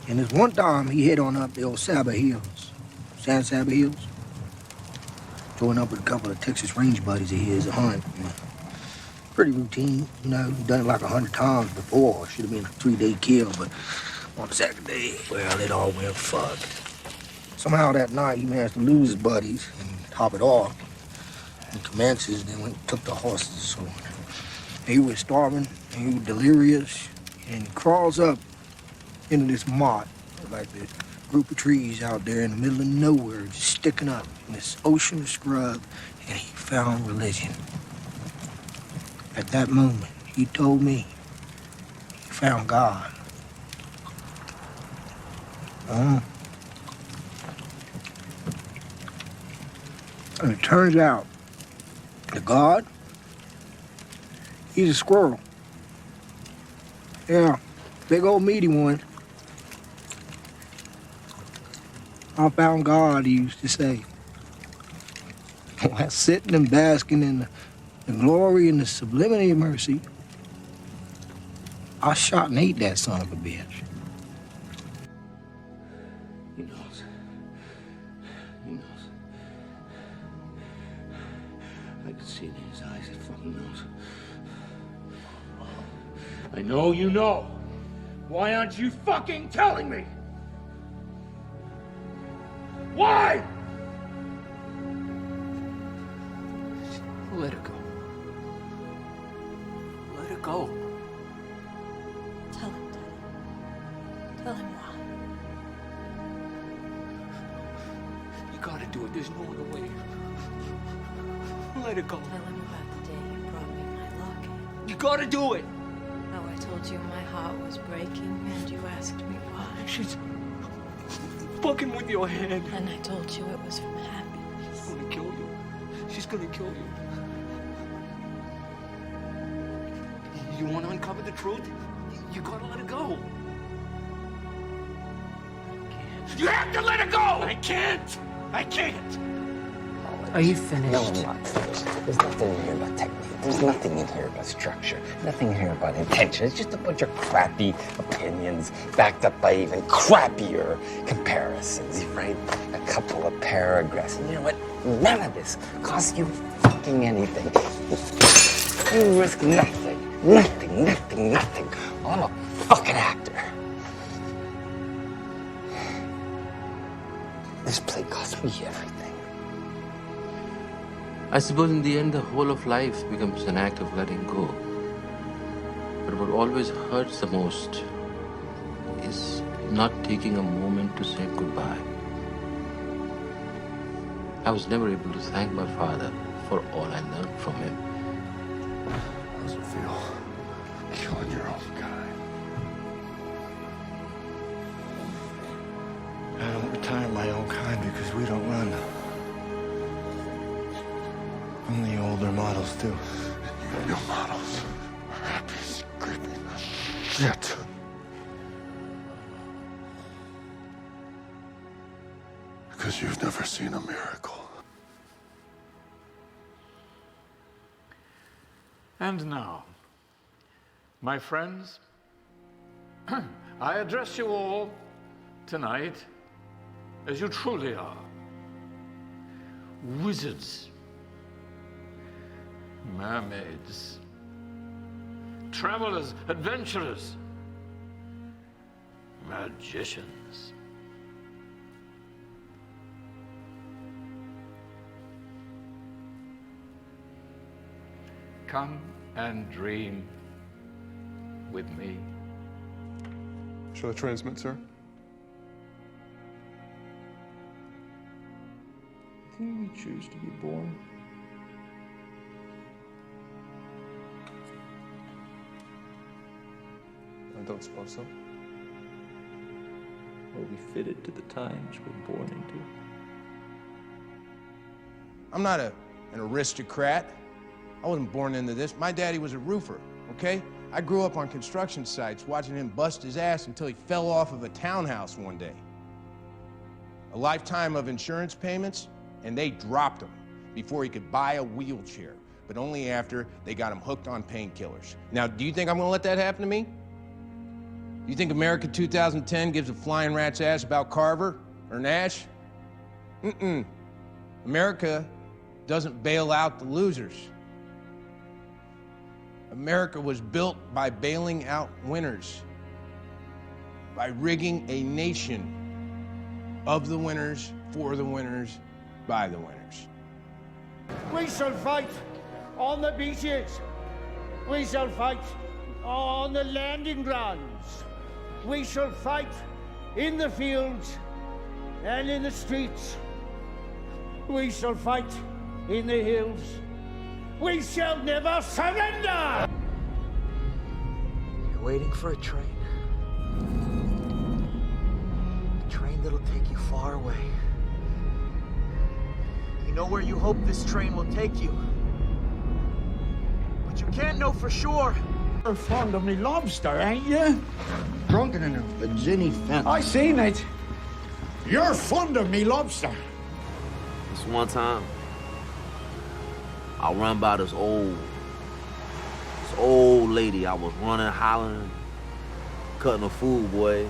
And this one time he hit on up the old Saba Hills, San Saba Hills. Joined up with a couple of Texas Range buddies of his, a hunt. Pretty routine, you know, done it like 100 times before. Should have been a 3-day kill, but on the second day, well, it all went fucked. Somehow that night he managed to lose his buddies and top it off. He commences, then went and took the horses. So he was starving, and he was delirious, and he crawls up into this motte, like this group of trees out there in the middle of nowhere, just sticking up in this ocean of scrub, and he found religion. At that moment, he told me he found God. And it turns out that God, he's a squirrel. Yeah, big old meaty one. I found God, he used to say. While sitting and basking in the glory and the sublimity of mercy, I shot and ate that son of a bitch. He knows. He knows. I can see it in his eyes. He fucking knows. I know you know. Why aren't you fucking telling me? Why? Let her go. Let her go. Tell him, Daddy. Tell him why. You gotta do it. There's no other way. Let her go. Tell him about the day you brought me my locket. You gotta do it. How I told you my heart was breaking and you asked me why. She's fucking with your head. And I told you it was from happiness. She's gonna kill you. She's gonna kill you. You wanna uncover the truth? You gotta let her go. I can't. You have to let her go! I can't! I can't! Are you finished? No, I'm not finished. There's nothing in here about technique. There's nothing in here about structure. Nothing in here about intention. It's just a bunch of crappy opinions backed up by even crappier comparisons, right? A couple of paragraphs. And you know what? None of this costs you fucking anything. You risk nothing. Nothing, nothing, nothing. Well, I'm a fucking actor. This play cost me everything. I suppose in the end, the whole of life becomes an act of letting go. But what always hurts the most is not taking a moment to say goodbye. I was never able to thank my father for all I learned from him. How does it feel killing your own guy? I don't retire my own kind because we don't run. Only older models do. Your models are happy scraping the shit. Because you've never seen a miracle. And now, my friends, I address you all tonight as you truly are. Wizards, mermaids, travelers, adventurers, magicians. Come and dream with me. Shall I transmit, sir? Can we choose to be born? I don't suppose so. Are we fitted to the times we're born into? I'm not an aristocrat. I wasn't born into this. My daddy was a roofer, okay? I grew up on construction sites watching him bust his ass until he fell off of a townhouse one day. A lifetime of insurance payments, and they dropped him before he could buy a wheelchair, but only after they got him hooked on painkillers. Now, do you think I'm gonna let that happen to me? You think America 2010 gives a flying rat's ass about Carver or Nash? Mm-mm. America doesn't bail out the losers. America was built by bailing out winners, by rigging a nation of the winners, for the winners, by the winners. We shall fight on the beaches. We shall fight on the landing grounds. We shall fight in the fields and in the streets. We shall fight in the hills. We shall never surrender! You're waiting for a train. A train that'll take you far away. You know where you hope this train will take you. But you can't know for sure. You're fond of me lobster, ain't you? Drunken in a Virginia fence. I seen it. You're fond of me lobster. This one time, I run by this old lady. I was running, hollering, cutting her food, boy.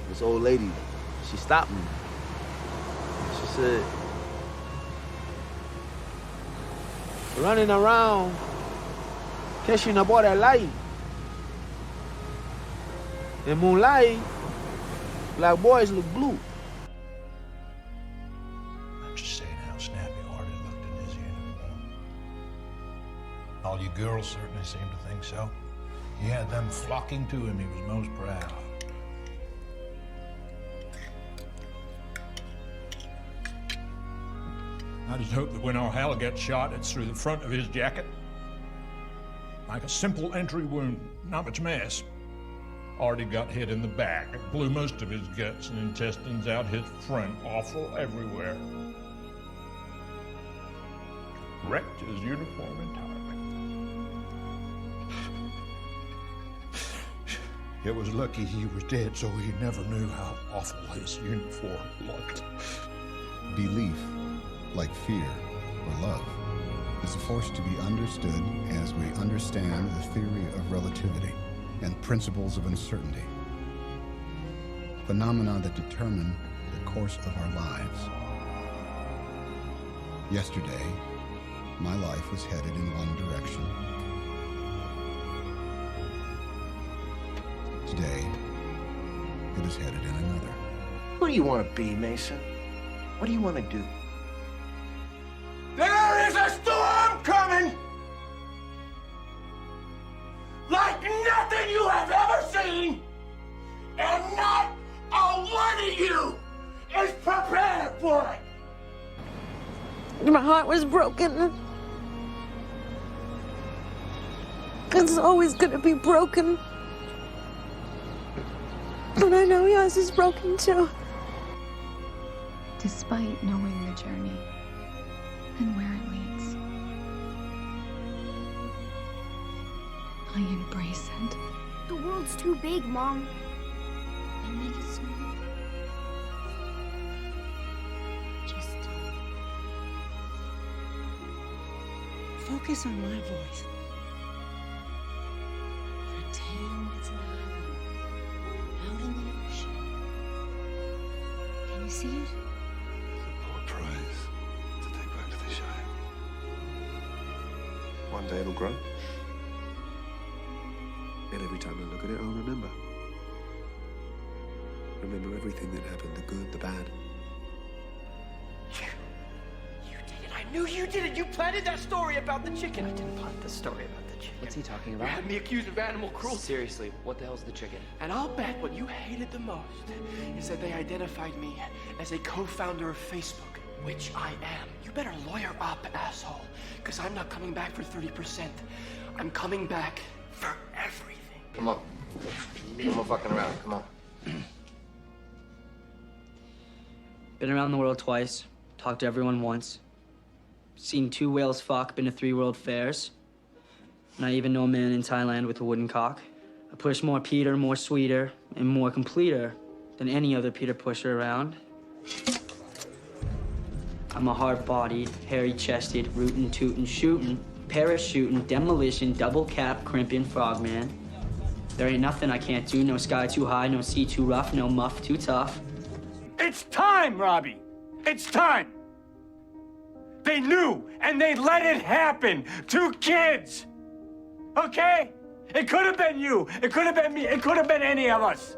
This old lady, she stopped me. She said, running around, catching a boy that light. In Moonlight, black boys look blue. I'm just saying how snappy-hearted looked in his uniform. All you girls certainly seem to think so. He had them flocking to him. He was most proud. I just hope that when our Hal gets shot, it's through the front of his jacket. Like a simple entry wound, not much mess. Already got hit in the back. It blew most of his guts and intestines out his front, awful everywhere. Wrecked his uniform entirely. It was lucky he was dead, so he never knew how awful his uniform looked. Belief, like fear or love, is a force to be understood as we understand the theory of relativity and principles of uncertainty, phenomena that determine the course of our lives. Yesterday, my life was headed in one direction. Today, it is headed in another. Who do you want to be, Mason? What do you want to do? There is a storm coming! Like nothing you have ever seen! And not a one of you is prepared for it! My heart was broken. It's always gonna be broken. And I know yours is broken too. Despite knowing the journey and where it leads, I embrace it. The world's too big, Mom. And make it small. Just focus on my voice. pretend it's an island out in the ocean. Can you see it? Our prize to take back to the Shire. One day it'll grow. And every time I look at it, I'll remember. Remember everything that happened, the good, the bad. You did it. I knew you did it. You planted that story about the chicken. I didn't plant the story about the chicken. What's he talking about? You had me accused of animal cruelty. Seriously, what the hell's the chicken? And I'll bet what you hated the most is that they identified me as a co-founder of Facebook, which I am. You better lawyer up, asshole, because I'm not coming back for 30%. I'm coming back for everything. Come on. No more fucking around. Come on. Been around the world twice. Talked to everyone once. Seen 2 whales fuck. Been to 3 world fairs. And I even know a man in Thailand with a wooden cock. I push more Peter, more sweeter, and more completer than any other Peter pusher around. I'm a hard-bodied, hairy-chested, rootin', tootin', shootin', parachuting, demolition, double-cap, crimping frogman. There ain't nothing I can't do. No sky too high, no sea too rough, no muff too tough. It's time, Robbie. It's time. They knew, and they let it happen. 2 kids. Okay? It could have been you. It could have been me. It could have been any of us.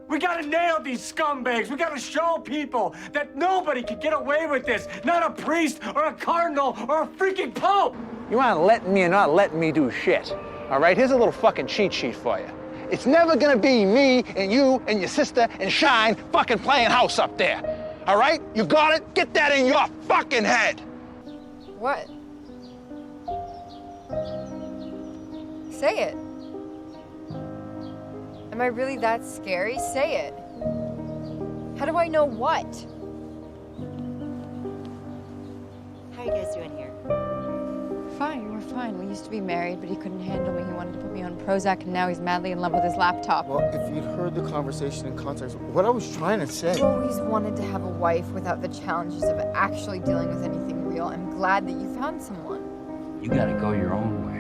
We gotta nail these scumbags. We gotta show people that nobody can get away with this. Not a priest or a cardinal or a freaking pope. You want to let me or not letting me do shit. All right, here's a little fucking cheat sheet for you. It's never gonna be me and you and your sister and Shine fucking playing house up there. All right? You got it? Get that in your fucking head. What? Say it. Am I really that scary? Say it. How do I know what? How are you guys doing here? Fine, we're fine. We used to be married, but he couldn't handle me. He wanted to put me on Prozac, and now he's madly in love with his laptop. Well, if you'd heard the conversation in context, what I was trying to say... I've always wanted to have a wife without the challenges of actually dealing with anything real. I'm glad that you found someone. You gotta go your own way.